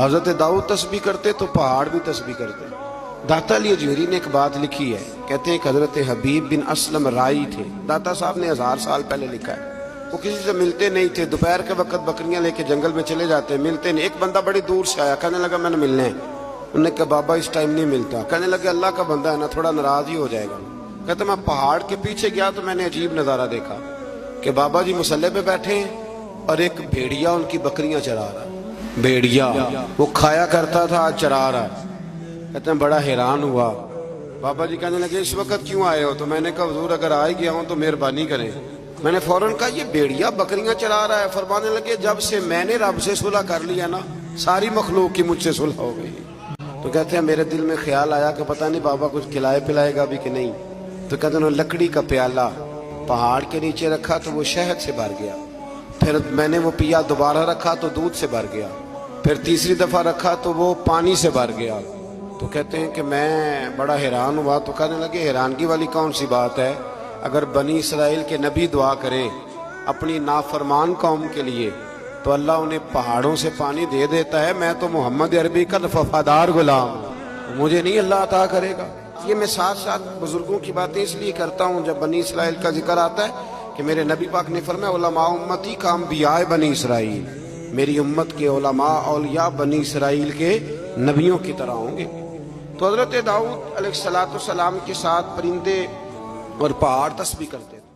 حضرت داؤد تسبیح کرتے تو پہاڑ بھی تسبیح کرتے۔ داتا علی اجمیری نے ایک بات لکھی ہے، کہتے ہیں کہ حضرت حبیب بن اسلم رائی تھے، داتا صاحب نے 1000 سال پہلے لکھا ہے۔ وہ کسی سے ملتے نہیں تھے، دوپہر کے وقت بکریاں لے کے جنگل میں چلے جاتے، ملتے نہیں۔ ایک بندہ بڑی دور سے آیا، کہنے لگا میں نے ملنا ہے۔ انہوں نے کہا بابا اس ٹائم نہیں ملتا۔ کہنے لگے اللہ کا بندہ ہے نا، تھوڑا ناراض ہی ہو جائے گا۔ کہتے میں پہاڑ کے پیچھے گیا تو میں نے عجیب نظارہ دیکھا کہ بابا جی مصلی پہ بیٹھے ہیں اور ایک بھیڑیا ان کی بکریاں چرا رہا ہے۔ بھیڑیا وہ کھایا کرتا تھا، آج چرا رہا ہے۔ کہتے ہیں بڑا حیران ہوا۔ بابا جی کہنے لگے اس وقت کیوں آئے ہو؟ تو میں نے کہا حضور اگر آ گیا ہوں تو مہربانی کریں۔ میں نے فوراً کہا یہ بھیڑیا بکریاں چرا رہا ہے۔ فرمانے لگے جب سے میں نے رب سے صلح کر لیا نا، ساری مخلوق کی مجھ سے صلح ہو گئی۔ تو کہتے ہیں میرے دل میں خیال آیا کہ پتہ نہیں بابا کچھ کھلائے پلائے گا بھی کہ نہیں۔ تو کہتے ہیں لکڑی کا پیالہ پہاڑ کے نیچے رکھا تو وہ شہد سے بھر گیا، پھر میں نے وہ پیا، دوبارہ رکھا تو دودھ سے بھر گیا، پھر تیسری دفعہ رکھا تو وہ پانی سے بھر گیا۔ تو کہتے ہیں کہ میں بڑا حیران ہوا۔ تو کہنے لگے حیرانگی والی کون سی بات ہے؟ اگر بنی اسرائیل کے نبی دعا کریں اپنی نافرمان قوم کے لیے تو اللہ انہیں پہاڑوں سے پانی دے دیتا ہے۔ میں تو محمد عربی کا وفادار غلام ہوں، مجھے نہیں اللہ عطا کرے گا؟ یہ میں ساتھ ساتھ بزرگوں کی باتیں اس لیے کرتا ہوں، جب بنی اسرائیل کا ذکر آتا ہے کہ میرے نبی پاک نے فرمایا علماء امتی کا انبیاء بنی اسرائیل، میری امت کے علماء اولیاء بنی اسرائیل کے نبیوں کی طرح ہوں گے۔ تو حضرت داؤد علیہ السلام کے ساتھ پرندے اور پہاڑ تسبیح کرتے ہیں۔